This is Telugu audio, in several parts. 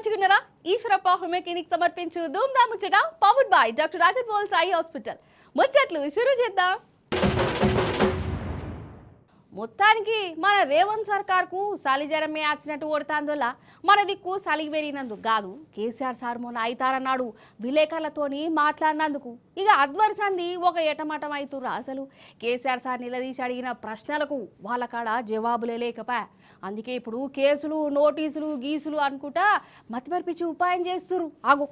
మంచిగున్నారా? ఈశ్వరప్ప హోమ్ క్లినిక్ సమర్పించు Dhoom Dham Muchata powered by doctor Raghav బోల్స్ ఐ హాస్పిటల్. ముచ్చట్లు షురూ చేద్దాం. మొత్తానికి మన రేవంత్ సర్కార్కు సలిజరమే వచ్చినట్టు ఓడతాందోలా మన దిక్కు సలిగి పెరిగినందుకు కాదు. కేసీఆర్ సార్ మొన్న అయితారన్నాడు విలేకరులతోని మాట్లాడినందుకు ఇక అద్వర్సంది ఒక ఎటమటం అవుతుర్రు. అసలు కేసీఆర్ సార్ నిలదీసి అడిగిన ప్రశ్నలకు వాళ్ళ కాడ జవాబులే లేకపోయా. అందుకే ఇప్పుడు కేసులు నోటీసులు గీసులు అనుకుంటా మతిమర్పించి ఉపాయం చేస్తురు. ఆగు,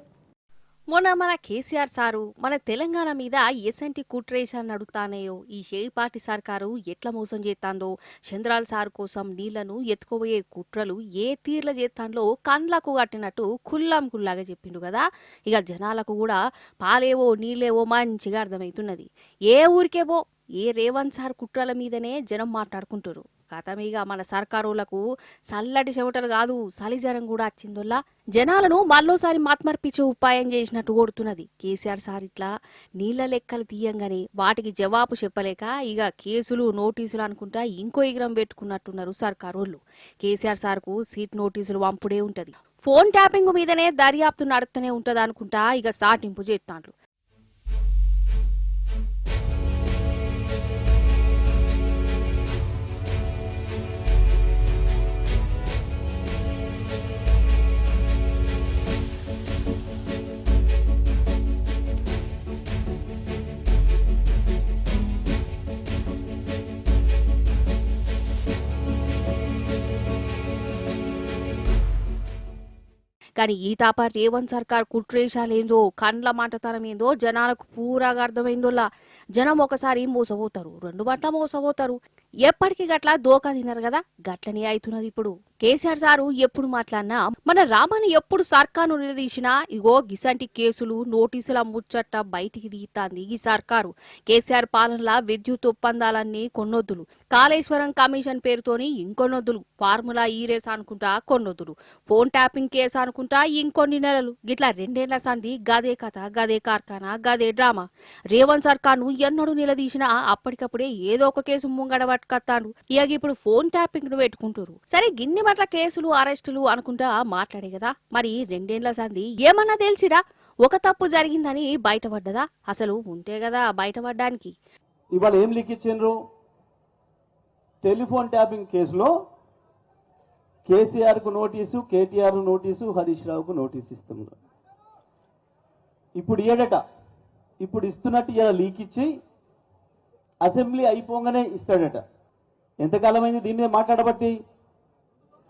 మొన్న మన కేసీఆర్ సారు మన తెలంగాణ మీద ఎసంటి కుట్రేషన్ అడుగుతానేయో ఈ షేయి పార్టీ సర్కారు ఎట్లా మోసం చేస్తాందో, చంద్రాల్ సార్ కోసం నీళ్లను ఎత్తుకోబోయే కుట్రలు ఏ తీర్ల చేస్తాంలో కండ్లకు కట్టినట్టు కుల్లాం కుల్లాగా చెప్పిండు కదా. ఇక జనాలకు కూడా పాలేవో నీళ్ళేవో మంచిగా అర్థమవుతున్నది. ఏ ఊరికేవో ఏ రేవంత్ సార్ కుట్రల మీదనే జనం మాట్లాడుకుంటారు. కథమీగా మన సర్కారులకు చల్లటి చెమటలు కాదు సలిజరం కూడా వచ్చిందోల్లా జనాలను మళ్ళోసారి మాత్మర్పించే ఉపాయం చేసినట్టు కొడుతున్నది. కేసీఆర్ సార్ ఇట్లా నీళ్ల లెక్కలు తీయంగానే వాటికి జవాబు చెప్పలేక ఇక కేసులు నోటీసులు అనుకుంటా ఇంకో ఇగ్రం పెట్టుకున్నట్టున్నారు సర్కారోళ్ళు. కేసీఆర్ సార్కు సీట్ నోటీసులు వంపుడే ఉంటది. ఫోన్ ట్యాపింగ్ మీదనే దర్యాప్తు నడుస్తూనే ఉంటది అనుకుంటా ఇక సాటింపు చేస్తాండ్రు. కానీ ఈ తాప రేవంత్ సర్కార్ కుట్రేషాలేందో కండ్ల మాటతనం ఏందో జనాలకు పూరాగా అర్థమైందోలా. జనం ఒకసారి మోసపోతారు, రెండు బట్ల మోసపోతారు. ఎప్పటికీ గట్లా దోకా తినరు కదా, గట్లనే అవుతున్నది ఇప్పుడు. కేసీఆర్ సారు ఎప్పుడు మాట్లాడినా మన రామని ఎప్పుడు సర్కారు నిలదీసినా ఇగో గిసంటి కేసులు నోటీసుల ముచ్చట బయటికి దిగుతాంది ఈ సర్కారు. కేసీఆర్ పాలనలా విద్యుత్ ఒప్పందాలన్నీ కొన్నొద్దులు, కాళేశ్వరం కమిషన్ పేరుతోని ఇంకొన్నొద్దులు, ఫార్ములా ఈ రేస్ అనుకుంటా కొన్నొద్దులు, ఫోన్ ట్యాపింగ్ కేసు అనుకుంటా ఇంకొన్ని నెలలు, గిట్లా రెండేళ్ల సంది గదే కథ గదే కార్ఖానా గదే డ్రామా. రేవంత్ సర్కార్ను ఎన్నడూ నిలదీసినా అప్పటికప్పుడే ఏదో ఒక కేసు ముంగడ పట్టుకత్తాడు. ఇక ఇప్పుడు ఫోన్ ట్యాపింగ్ ను పెట్టుకుంటారు. సరే గిన్ని మట్ల కేసులు అరెస్టులు అనుకుంటా మాట్లాడే కదా, మరి రెండేళ్ల సంది ఏమన్నా తెలిసిరా? ఒక తప్పు జరిగిందని బయటపడ్డదా? అసలు ఉంటే కదా బయటపడ్డానికి. ఇవాళ ఏం లిఖించారు? టెలిఫోన్ ట్యాపింగ్ కేసులో కేసీఆర్ కు నోటీసు, కేటీఆర్ నోటీసు, హరీష్ రావుకు నోటీసు ఇస్తున్నారు. ఇప్పుడు ఏడట, ఇప్పుడు ఇస్తున్నట్టు ఇలా లీక్ ఇచ్చి అసెంబ్లీ అయిపోగానే ఇస్తాడట. ఎంతకాలమైంది దీని మీద మాట్లాడబట్టి?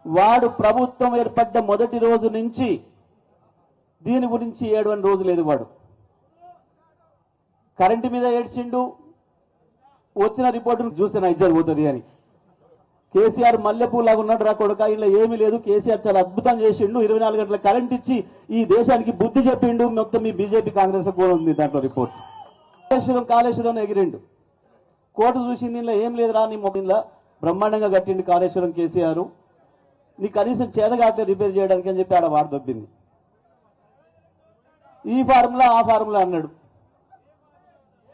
వాడు ప్రభుత్వం ఏర్పడ్డ మొదటి రోజు నుంచి దీని గురించి ఏడవని రోజు లేదు. వాడు కరెంటు మీద ఏడ్చిండు, వచ్చిన రిపోర్టును చూస్తే నా ఇజ్జత్ పోతుంది అని. కేసీఆర్ మల్లెపూలాగా ఉన్నాడు రా కొడుక, ఇలా ఏమీ లేదు, కేసీఆర్ చాలా అద్భుతం చేసిండు, 24 గంటల కరెంట్ ఇచ్చి ఈ దేశానికి బుద్ధి చెప్పిండు, మొత్తం మీ బీజేపీ కాంగ్రెస్ కూడా ఉంది దాంట్లో రిపోర్ట్. కాళేశ్వరం ఎగిరిండు, కోర్టు చూసింది ఇలా ఏం లేదురా, నీ మొదల బ్రహ్మాండంగా కట్టిండు కాళేశ్వరం కేసీఆర్, నీ కనీసం చేతగాట్లే రిపేర్ చేయడానికి అని చెప్పి ఆడ వాడు దొబ్బింది. ఈ ఫార్ములా ఆ ఫార్ములా అన్నాడు.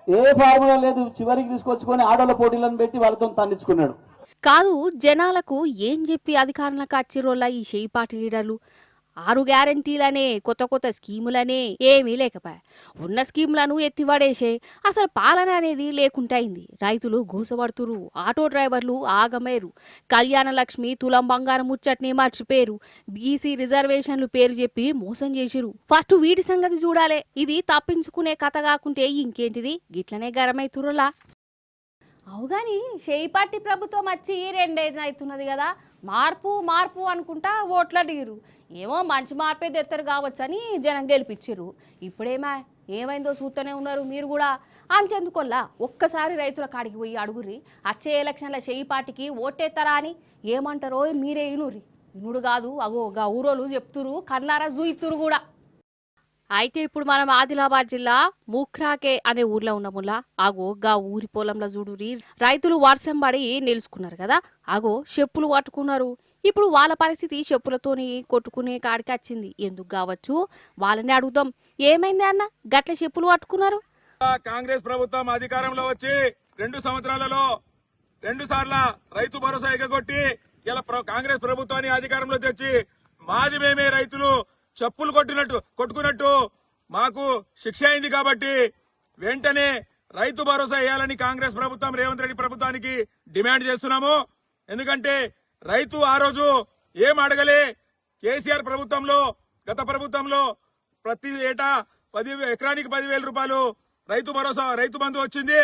ఏ ఫార్ములా లేదు, చివరికి తీసుకొచ్చుకొని ఆడోళ్ళ పోటీలను పెట్టి వాళ్ళతో తన్నించుకున్నాడు. కాదు, జనాలకు ఏం చెప్పి అధికారంలోకి వచ్చిరోళ్ళ ఈ షేయి పార్టీ లీడర్లు? 6 గ్యారంటీలనే కొత్త కొత్త స్కీములనే ఏమీ లేకపోయా. ఉన్న స్కీములను ఎత్తివాడేసే అసలు పాలన అనేది లేకుంటైంది. రైతులు గోసపడుతురు, ఆటో డ్రైవర్లు ఆగమేరు, కళ్యాణ లక్ష్మి తులం బంగారం ముచ్చట్ని మర్చిపోయారు, బీసీ రిజర్వేషన్లు పేరు చెప్పి మోసం చేసిరు. ఫస్ట్ వీటి సంగతి చూడాలే. ఇది తప్పించుకునే కథ కాకుంటే ఇంకేంటిది? గిట్లనే గరమైతురులా. అవుగాని షేయి పార్టీ ప్రభుత్వం వచ్చి 2 ఏళ్ళు అవుతున్నది కదా, మార్పు మార్పు అనుకుంటా ఓట్ల అడిగిరు. ఏమో మంచి మార్పే తెత్తరు కావచ్చని జనం గెలిపించిర్రు. ఇప్పుడేమా ఏమైందో చూస్తూనే ఉన్నారు మీరు కూడా. అంతెందుకొల్లా ఒక్కసారి రైతుల కాడికి పోయి అడుగుర్రి, వచ్చే ఎలక్షన్ల షేయి పార్టీకి ఓటేస్తారా అని. ఏమంటారో మీరే ఇనుర్రి. ఇనుడు కాదు, అగో గా ఊరోళ్ళు చెప్తురు, కళ్ళారా చూయితురు కూడా. అయితే ఇప్పుడు మనం ఆదిలాబాద్ జిల్లా ముఖ్రాకే అనే ఊర్లో ఉన్నాములా. ఆగో గా ఊరి పొలంలో చూడురి, రైతులు వర్షం పడి నిలుచుకున్నారు కదా, ఆగో చెప్పులు పట్టుకున్నారు. ఇప్పుడు వాళ్ళ పరిస్థితి చెప్పులతోని కొట్టుకునే కాడికి వచ్చింది. ఎందుకు కావచ్చు వాళ్ళని అడుగుదాం. ఏమైంది అన్న గట్ల చెప్పులు పట్టుకున్నారు? కాంగ్రెస్ ప్రభుత్వం అధికారంలో వచ్చి 2 సంవత్సరాలలో 2 సార్ల రైతు భరోసా ఎగగొట్టి ఇలా కాంగ్రెస్ ప్రభుత్వాన్ని అధికారంలో తెచ్చి మాది మేమే రైతులు చెప్పులు కొట్టుకున్నట్టు మాకు శిక్ష అయింది కాబట్టి వెంటనే రైతు భరోసా వేయాలని కాంగ్రెస్ ప్రభుత్వం రేవంత్ రెడ్డి ప్రభుత్వానికి డిమాండ్ చేస్తున్నాము. ఎందుకంటే రైతు ఆ రోజు ఏం అడగలే. కేసీఆర్ ప్రభుత్వంలో గత ప్రభుత్వంలో ప్రతి ఏటా ఎకరానికి 10,000 రూపాయలు రైతు భరోసా రైతు బంధు వచ్చింది.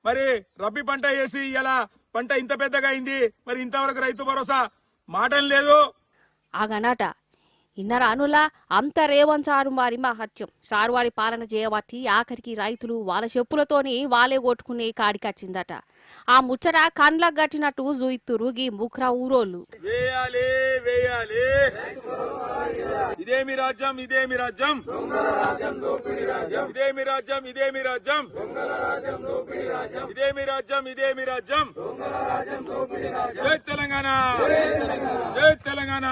మరి రబీ పంట వేసి ఇలా పంట ఇంత పెద్దగా అయింది. మరి ఇంతవరకు రైతు భరోసా మాటం లేదు. ఆగనాట ఇన్నర అనులా అంత రేవంత్ సారు వారి మహత్యం సారు వారి పాలన చేయబట్టి ఆఖరికి రైతులు వాళ్ళ చెప్పులతోని వాళ్ళే కొట్టుకునే కాడికొచ్చిందట. ఆ ముచ్చట కండ్లకు గట్టినట్టు జూయిత్తురు గీ ముఖ్రా ఊరోళ్ళు. వేయాలి వేయాలి, ఇదేమి రాజ్యం ఇదేమి రాజ్యం, ఇదేమి రాజ్యం ఇదేమి రాజ్యం, ఇదేమి రాజ్యం ఇదేమి రాజ్యం. జై తెలంగాణ, జై తెలంగాణ.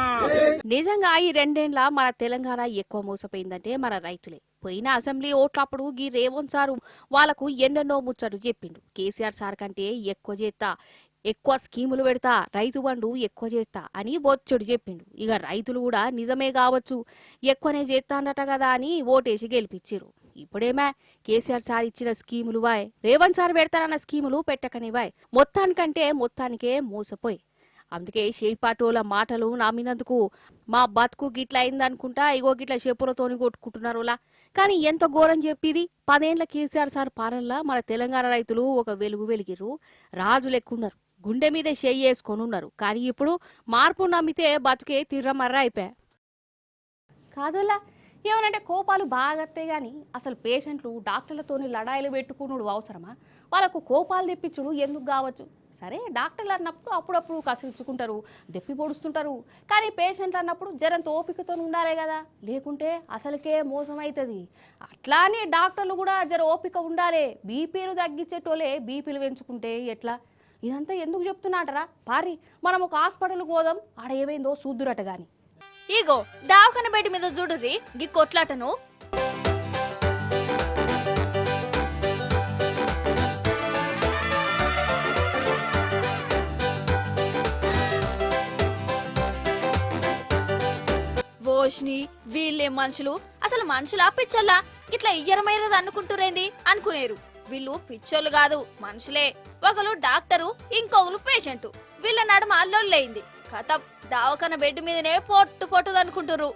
నిజంగా ఈ రెండేండ్ల మన తెలంగాణ ఎక్కువ మోసపోయిందంటే మన రైతులే. పోయిన అసెంబ్లీ ఓట్లప్పుడు గీ రేవంత్ సారు వాళ్లకు ఎన్నెన్నో ముచ్చట్లు చెప్పిండు. కేసీఆర్ సార్ కంటే ఎక్కువ చేస్తా, ఎక్కువ స్కీములు పెడతా, రైతు బంధు ఎక్కువ చేస్తా అని బొచ్చుడు చెప్పిండు. ఇక రైతులు కూడా నిజమే కావచ్చు ఎక్కువనే చేస్తాడట కదా అని ఓటేసి గెలిపించారు. ఇప్పుడేమా కేసీఆర్ సార్ ఇచ్చిన స్కీములు వాయ్, రేవంత్ సార్ పెడతారన్న స్కీములు పెట్టకనే వాయ్. మొత్తానికంటే మొత్తానికే మోసపోయి. అందుకే షేపాటోల మాటలు నమ్మినందుకు మా బతుకు గిట్ల అయిందనుకుంటా ఇగో గిట్ల చెప్పులతోని కొట్టుకుంటున్నారులా. కానీ ఎంత ఘోరం చెప్పిది. 10 ఏళ్ల కేసీఆర్ సార్ పాలనలో మన తెలంగాణ రైతులు ఒక వెలుగు వెలిగిర్రు, రాజు లెక్కున్నారు, గుండె మీద చెయ్యి వేసుకొని ఉన్నారు. కానీ ఇప్పుడు మార్పు నమ్మితే బతుకే తిర్రమర్ర అయిపోయా కాదులా. ఏమనంటే కోపాలు బాగత్తే గాని అసలు పేషెంట్లు డాక్టర్లతోని లడాయిలు పెట్టుకున్నాడు అవసరమా? వాళ్ళకు కోపాలు తెప్పించుడు ఎందుకు కావచ్చు? సరే డాక్టర్లు అన్నప్పుడు అప్పుడప్పుడు కసిరించుకుంటారు, దెప్పి పొడుస్తుంటారు. కానీ పేషెంట్లు అన్నప్పుడు జరంత ఓపికతో ఉండాలి కదా, లేకుంటే అసలుకే మోసం అవుతుంది. అట్లానే డాక్టర్లు కూడా జర ఓపిక ఉండాలి. బీపీలు తగ్గించేటోలే బీపీలు పెంచుకుంటే ఎట్లా? ఇదంతా ఎందుకు చెప్తున్నాడరా? పారి మనం ఒక హాస్పిటల్ పోదాం, ఆడ ఏమైందో చూద్దురట గాని. ఇగో దావఖాన బెడ్ మీద చూడుర్రి గీ కొట్లాటను. ఓష్ని వీళ్ళే మనుషులు, అసలు మనుషులా పిచ్చోళ్ళా? ఇట్లా ఇయ్యరమైనది అనుకుంటురేంది అనుకునేరు. వీళ్ళు పిచ్చోళ్ళు కాదు, మనుషులే. ఒకరు డాక్టరు, ఇంకొకరు పేషెంట్. వీళ్ళ నడుమ అల్లొల్లైంది. కథ దావఖాన బెడ్ మీదనే పొట్టు అనుకుంటురు.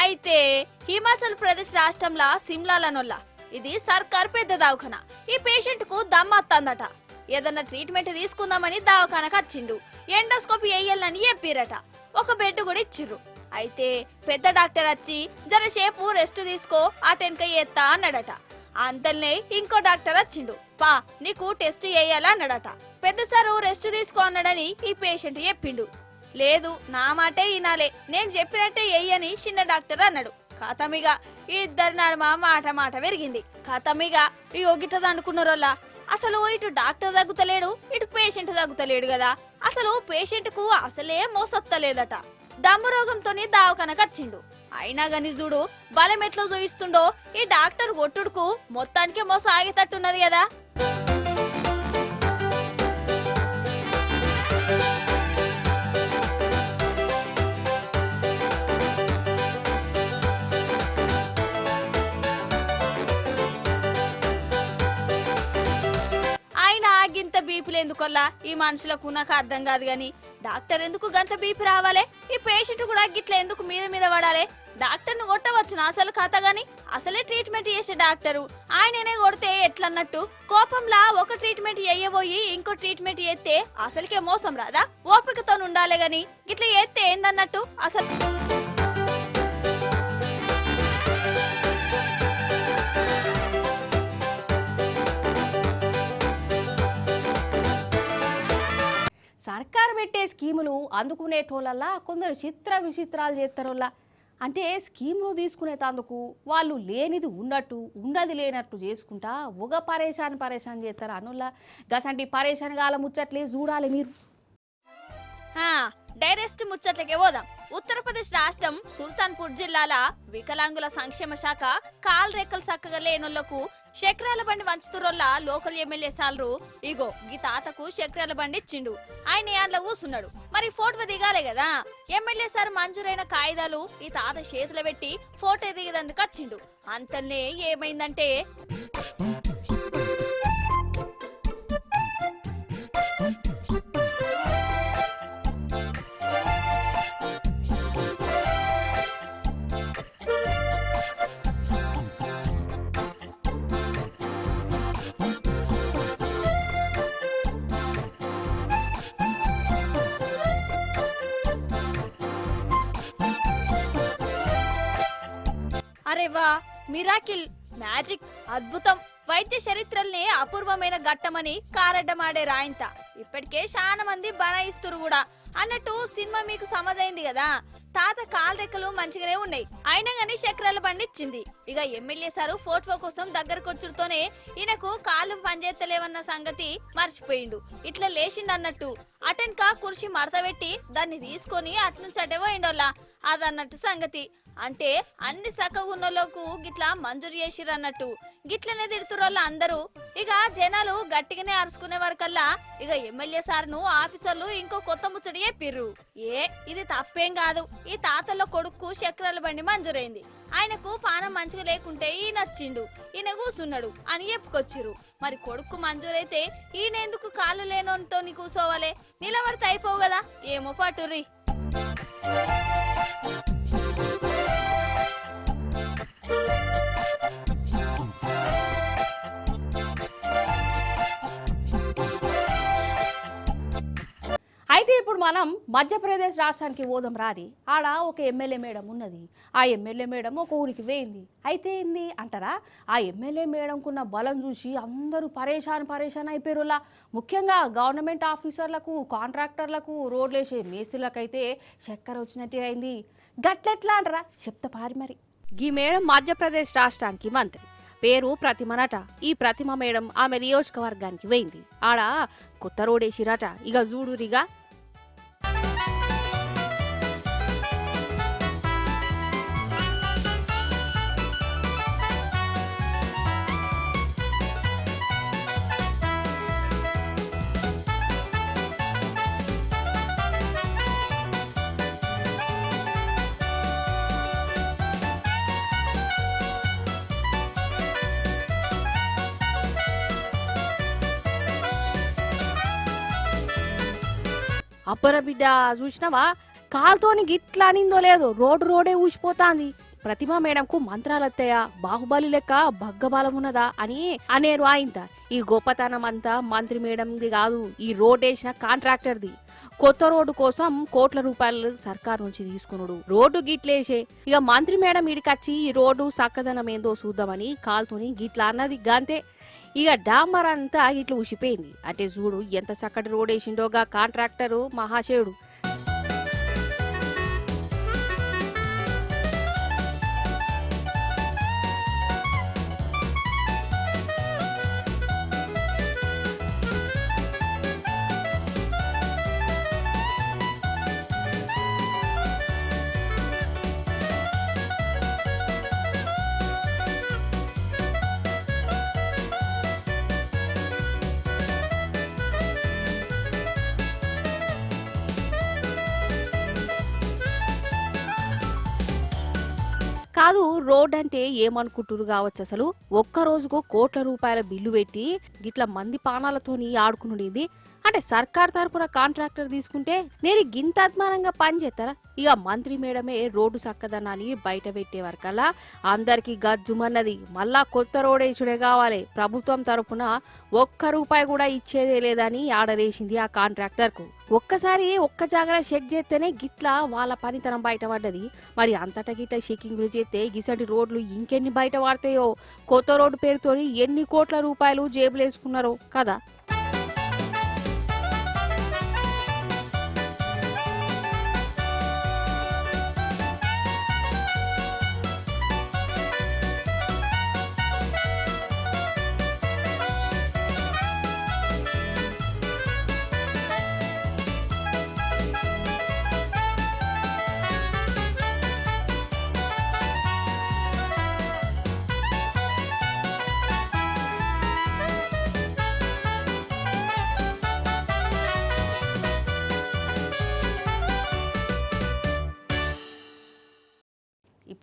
అయితే హిమాచల్ ప్రదేశ్ రాష్ట్రంలో సిమ్లాలనొల్ల ఇది సర్కార్ పెద్ద దవాఖాన. ఈ పేషెంట్ కు దమ్మత్తందట. ఏదన్నా ట్రీట్మెంట్ తీసుకుందామని దవాఖానకు వచ్చిండు. ఎండోస్కోపీ వేయాలని చెప్పిరట. ఒక బెడ్ కూడా ఇచ్చిర్రు. అయితే పెద్ద డాక్టర్ వచ్చి జరసేపు రెస్ట్ తీసుకో, అటెన్క ఎత్తా అన్నాడట. అంతల్నే ఇంకో డాక్టర్ వచ్చిండు. పా నీకు టెస్ట్ చేయాలా అన్నాడట. పెద్ద సారు రెస్ట్ తీసుకో అన్నాడని ఈ పేషెంట్ చెప్పిండు. లేదు నా మాటే వినాలే, నేను చెప్పినట్టే చెయ్యని చిన్న డాక్టర్ అన్నాడు. కథమిగా ఇద్దరి నడుమ మాట పెరిగింది. కథమిగా ఈ ఒగిటది అనుకున్నారోలా. అసలు ఇటు డాక్టర్ తగ్గుతలేడు, ఇటు పేషెంట్ తగ్గుతలేడు కదా. అసలు పేషెంట్ కు అసలే మోసొత్తలేదట. దమ్ము రోగంతోని దావఖానకు వచ్చిండు. అయినా గాని చూడు బలం ఎట్లా చూయిస్తుండో. ఈ డాక్టర్ కొట్టుడుకు మొత్తానికే మోస ఆగేటట్టున్నది కదా. గింత బీపీలు ఎందుకొల్లా ఈ మనుషులకు నాకు అర్థం కాదు గాని, డాక్టర్ ఎందుకు గంత బీపీ రావాలి? ఈ పేషెంట్ కూడా గిట్ల ఎందుకు మీద పడాలి? డాక్టర్ ను కొట్టవచ్చు అసలు కథ గాని, అసలే ట్రీట్మెంట్ చేసే డాక్టరు ఆయననే కొడితే ఎట్లన్నట్టు? కోపంలా ఒక ట్రీట్మెంట్ చెయ్యబోయి ఇంకో ట్రీట్మెంట్ చేస్తే అసలుకే మోసం రాదా? ఓపికతో ఉండాలి గాని గిట్ల చేస్తే ఏందన్నట్టు అసలు. సర్కారు పెట్టే స్కీములు అందుకునేటోళ్ళల్లా కొందరు చిత్ర విచిత్రాలు చేస్తారోళ్ళ. అంటే స్కీములు తీసుకునేటందుకు వాళ్ళు లేనిది ఉన్నట్టు, ఉన్నది లేనట్టు చేసుకుంటా ఒక పరేషాన్ చేస్తారు అనుల్లా. గసంటి పరేషాన్ గాల ముచ్చట్లే చూడాలి మీరు. డైరెక్ట్ ముచ్చట్లకే పోదాం. ఉత్తరప్రదేశ్ రాష్ట్రం సుల్తాన్పూర్ జిల్లాల వికలాంగుల సంక్షేమ శాఖ కాల్ రెక్కలు చక్కగా లేనోళ్లకు చక్రాల బండి వంచుతురోళ్ళ లోకల్ ఎమ్మెల్యే సాలరు ఇగో గీ తాతకు చక్రాల బండి ఇచ్చిండు. ఆయన యాన్లో కూసున్నాడు. మరి ఫోటో దిగాలే కదా. ఎమ్మెల్యే సార్ మంజూరైన కాగితాలు ఈ తాత చేతులు పెట్టి ఫోటో దిగదందుకు వచ్చిండు. అంతనే ఏమైందంటే అరే వా, మిరాకిల్, మ్యాజిక్, అద్భుతం, వైద్య చరిత్రల్ని అపూర్వమైన ఘట్టమని కారడ్డమాడే రాయింత ఇప్పటికే చాలా మంది బనాయిస్తురు కూడా అన్నట్టు సినిమా మీకు సమజైంది కదా. తాత కాల్ రెక్కలు మంచిగానే ఉన్నాయి, అయినా గానీ చక్రాల బండి ఇచ్చింది. ఇక ఎమ్మెల్యే సారు ఫోటో కోసం దగ్గరకొచ్చుడుతోనే ఈయనకు కాళ్ళు పనిచేస్తలేవన్న సంగతి మర్చిపోయిండు. ఇట్లా లేచిండు అన్నట్టు అటెన్కా కుర్చీ మడత పెట్టి దాన్ని తీసుకొని అట్నుంచి అటే పోయిండోలా అదన్నట్టు సంగతి. అంటే అన్ని సక్కగున్నోళ్ళకు గిట్లా మంజూరు చేసిర్రు అన్నట్టు. గిట్లనే తిడుతురోళ్ళ అందరూ. ఇక జనాలు గట్టిగానే అరుచుకునే వరకల్లా ఇక ఎమ్మెల్యే సార్ను ఆఫీసర్లు ఇంకో కొత్త ముచ్చడి చెప్పిర్రు. ఇది తప్పేం కాదు, ఈ తాతల్లో కొడుకు చక్రాల బండి మంజూరైంది, ఆయనకు పానం మంచిగా లేకుంటే ఈయన వచ్చిండు, ఈయన కూసున్నాడు అని చెప్పుకొచ్చిర్రు. మరి కొడుకు మంజూరైతే ఈయన ఎందుకు కాళ్ళు లేనోతో కూసోవాలే, నిలబడితే అయిపోవు కదా. ఏమో పట్టుర్రి. అయితే ఇప్పుడు మనం మధ్యప్రదేశ్ రాష్ట్రానికి పోదాం రారి. ఆడ ఒక ఎమ్మెల్యే మేడం ఉన్నది. ఆ ఎమ్మెల్యే మేడం ఒక ఊరికి వేయింది. అయితే ఏంది అంటారా, ఆ ఎమ్మెల్యే మేడంకున్న బలం చూసి అందరూ పరేషాన్ అయిపోయారులా. ముఖ్యంగా గవర్నమెంట్ ఆఫీసర్లకు, కాంట్రాక్టర్లకు, రోడ్లేసే మేస్త్రులకైతే చక్కెర వచ్చినట్టే అయింది. గట్లెట్లా అంటారా చెప్తా పారి. మరి ఈ మేడం మధ్యప్రదేశ్ రాష్ట్రానికి మంత్రి, పేరు ప్రతిమనట. ఈ ప్రతిమ మేడం ఆమె నియోజకవర్గానికి వేయింది. ఆడ కొత్త రోడేసిరట. ఇక చూడురిగా. అబ్బర బిడ్డ చూసినావా, కాలుతోని గిట్లా అనిందో లేదో రోడే ఊసిపోతాంది. ప్రతిమా మేడంకు మంత్రాలత్తయా, బాహుబలి లెక్క భగ్గబలం ఉన్నదా అని అనేరు ఆయింత. ఈ గొప్పతనం అంతా మంత్రి మేడంది కాదు, ఈ రోడ్ వేసిన కాంట్రాక్టర్ది. కొత్త రోడ్డు కోసం కోట్ల రూపాయలు సర్కార్ నుంచి తీసుకున్నాడు. రోడ్డు గిట్లేసే. ఇక మంత్రి మేడం ఇడికొచ్చి ఈ రోడ్డు సక్కదనం ఏందో చూద్దామని కాలుతోని గిట్లా అన్నది. గంతే. ఇక డాంబర్ అంతా ఇట్లా ఉసిపోయింది. అంటే చూడు ఎంత చక్కటి రోడ్ వేసిండోగా కాంట్రాక్టరు మహాశయుడు. కాదు, రోడ్ అంటే ఏమనుకుంటురు కావచ్చు. అసలు ఒక్క రోజుకు కోట్ల రూపాయల బిల్లు పెట్టి గిట్ల మంది పానాలతోని ఆడుకునుండింది. అంటే సర్కార్ తరపున కాంట్రాక్టర్ తీసుకుంటే నేను గింత అద్మానంగా పని చేస్తారా? ఇక మంత్రి మేడమే రోడ్డు సక్కదనాన్ని బయట పెట్టే వరకల్లా అందరికి గజ్జుమన్నది. మళ్ళా కొత్త రోడ్ వేసుడే కావాలి. ప్రభుత్వం తరపున ఒక్క రూపాయి కూడా ఇచ్చేదే లేదని ఆర్డరేసింది ఆ కాంట్రాక్టర్ కు. ఒక్కసారి ఒక్క జాగ్రత్త చెక్ చేస్తేనే గిట్లా వాళ్ళ పనితనం బయటపడ్డది. మరి అంతటా గిట్ల చెకింగ్లు చేస్తే గిసటి రోడ్లు ఇంకెన్ని బయట పడతాయో. కొత్త రోడ్డు పేరుతో ఎన్ని కోట్ల రూపాయలు జేబులేసుకున్నారో కదా.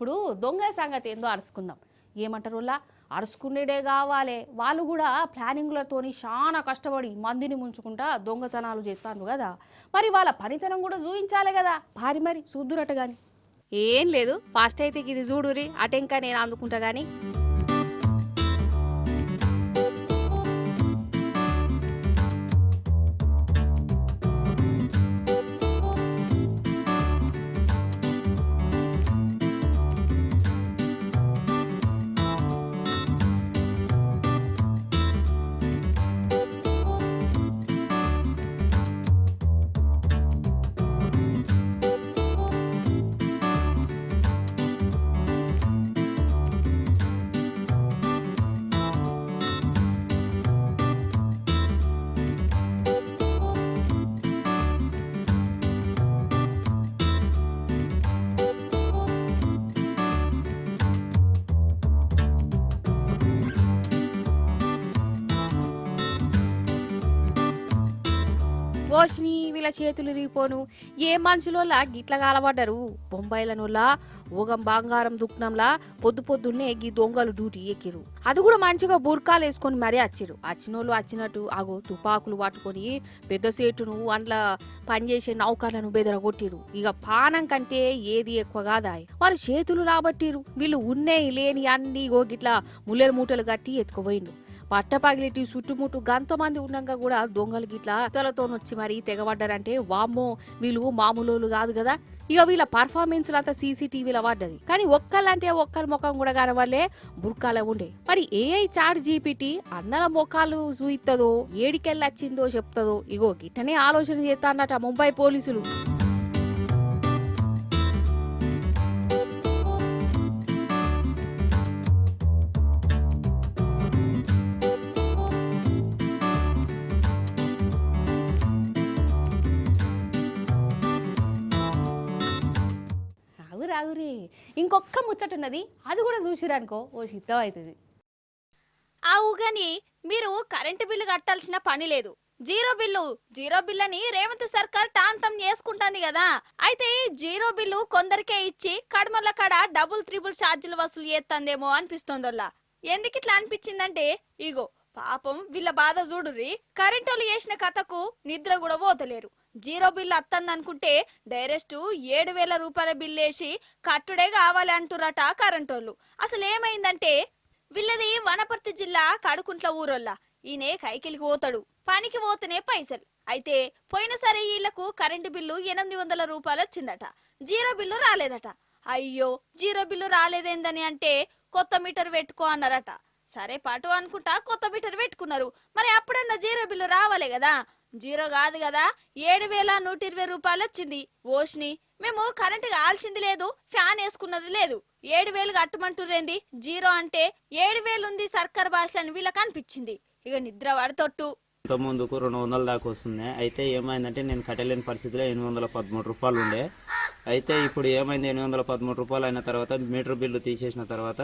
ఇప్పుడు దొంగల సంగతి ఏందో అరుచుకుందాం. ఏమంటారు వాళ్ళ అరుచుకునేడే కావాలి. వాళ్ళు కూడా ప్లానింగ్లతోని చాలా కష్టపడి మందిని ముంచుకుంటా దొంగతనాలు చేస్తాను కదా. మరి వాళ్ళ పనితనం కూడా చూపించాలి కదా. మరి చూద్దురట కానీ ఏం లేదు. ఫస్ట్ అయితే ఇది చూడురి, అటెంకా నేను అందుకుంటా కానీ. ఓష్ని వీళ్ళ చేతులు రిగిపోను. ఏ మనుషులోలా గిట్ల కాలబడ్డారు. బొంబాయిలనోలా ఓగం బంగారం దుఃఖంలా పొద్దున్నే గీ దొంగలు డ్యూటీ ఎక్కిరు. అది కూడా మంచిగా బుర్కాలు వేసుకొని మరీ వచ్చిరు. వచ్చినోళ్ళు వచ్చినట్టు ఆగో తుపాకులు పట్టుకొని పెద్ద సేటును అందులో పనిచేసే నౌకర్లను బెదరగొట్టిరు. ఇక పానం కంటే ఏది ఎక్కువ కాదాయి. వారు చేతులు రాబట్టిరు. వీళ్ళు ఉన్నే లేని అన్ని గిట్లా ముల్లెల మూటలు కట్టి ఎత్తుకుపోయిండు. పట్ట పగిలిటి చుట్టుముట్టు గంతమంది ఉండగా కూడా దొంగలు గిట్లా తలతోనొచ్చి మరి తెగబడ్డారంటే వామ్మో వీళ్ళు మామూలు కాదు కదా. ఇక వీళ్ళ పర్ఫార్మెన్స్ అంతా సీసీటీవీలో పడ్డది. కానీ ఒక్కలంటే ఒక్కరి ముఖం కూడా కనవల్లే బుర్కాలే ఉండే. మరి ఏఐ చాట్ జీపీటీ అన్నల ముఖాలు చూయిస్తుందో ఏడికెళ్ళి వచ్చిందో చెప్తుందో ఇగో గిట్టనే ఆలోచన చేస్తా అన్నట ముంబై పోలీసులు. రాగురే ఇంకొక్క ముచ్చటున్నది, అది కూడా చూసిరనుకో ఓ సిద్ధం అవుతుంది. అవుగాని మీరు కరెంటు బిల్లు కట్టాల్సిన పని లేదు. జీరో బిల్లు అని రేవంత్ సర్కార్ టామ్ చేసుకుంటుంది కదా. అయితే జీరో బిల్లు కొందరికే ఇచ్చి కడమల కాడ డబుల్ త్రిబుల్ ఛార్జీలు వసూలు చేస్తుందేమో అనిపిస్తోందల్లా. ఎందుకు ఇట్లా అనిపించిందంటే ఇగో పాపం వీళ్ళ బాధ చూడుర్రి. కరెంటోళ్ళు చేసిన కథకు నిద్ర కూడా పోతలేరు. జీరో బిల్లు అత్తందనుకుంటే డైరెక్ట్ 7,000 రూపాయల బిల్లు వేసి కట్టుడే కావాలి అంటురట కరెంటోళ్ళు. అసలు ఏమైందంటే వీళ్ళది వనపర్తి జిల్లా కడుకుంట్ల ఊరోళ్ళ. ఈయనే కైకిలికి పోతాడు, పనికి పోతేనే పైసలు. అయితే పోయినసారి వీళ్లకు కరెంటు బిల్లు 800 రూపాయలు వచ్చిందట. జీరో బిల్లు రాలేదట. అయ్యో జీరో బిల్లు రాలేదేందని అంటే కొత్త మీటర్ పెట్టుకో అన్నారట. సరే పాటు అనుకుంటా కొత్త మీటర్ పెట్టుకున్నారు. మరి అప్పుడన్నా జీరో బిల్లు రావాలే కదా. జీరో కాదు కదా 7,120 రూపాయలు వచ్చింది. ఓష్ని మేము కరెంటు కాల్సింది లేదు, ఫ్యాన్ వేసుకున్నది లేదు, 7,000 కట్టమంటురేంది. జీరో అంటే 7,000 ఉంది సర్కార్ భాషలో అని వీళ్ళకి అనిపించింది. ఇక నిద్ర పడతొట్టు. ముందుకు 200 దాకా వస్తుంది. అయితే ఏమైందంటే నేను కట్టలేని పరిస్థితిలో 813 రూపాయలు ఉండే. అయితే ఇప్పుడు ఏమైంది, 813 రూపాయలు అయిన తర్వాత మీటర్ బిల్లు తీసేసిన తర్వాత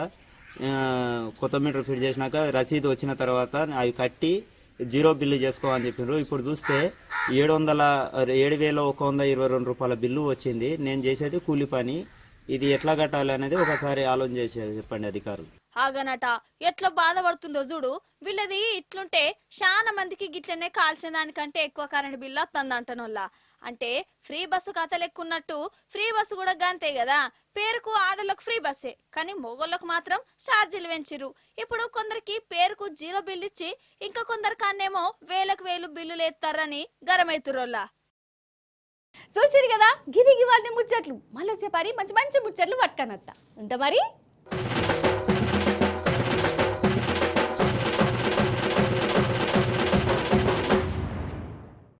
కొత్త మీటర్ ఫిట్ చేసినాక రసీదు వచ్చిన తర్వాత అవి కట్టి జీరో బిల్లు చేసుకోమని చెప్పినారు. ఇప్పుడు చూస్తే 7,122 రూపాయల బిల్లు వచ్చింది. నేను చేసేది కూలి పని. ఇది ఎట్లా కట్టాలి అనేది ఒకసారి ఆలోచన చేసేది చెప్పండి అధికారులు. ఆగనట ఎట్లా బాధపడుతుందో చూడు. వీళ్ళది ఇట్లుంటే చాలా మందికి గిట్లనే కాల్చిన దానికంటే ఎక్కువ కరెంట్ బిల్లు వస్తుందంటనోళ్ళ. అంటే ఫ్రీ బస్సు కథ లెక్కున్నట్టు ఫ్రీ బస్సు కూడా గంతే కదా. పేరుకు ఆడలకు ఫ్రీ బస్సే, కానీ మొగోళ్ళకు మాత్రం ఛార్జీలు పెంచిరు. ఇప్పుడు కొందరికి పేరుకు జీరో బిల్లు ఇచ్చి ఇంకా కొందరు కన్నేమో 1,000 బిల్లులు ఎత్తారని గరమైతురోళ్ళ. చూసిరు కదా గిది గివాల్ని ముచ్చట్లు. మళ్ళీ వచ్చే పరి మంచి మంచి ముచ్చట్లు పట్టుకనత్తా ఉంటా మరి.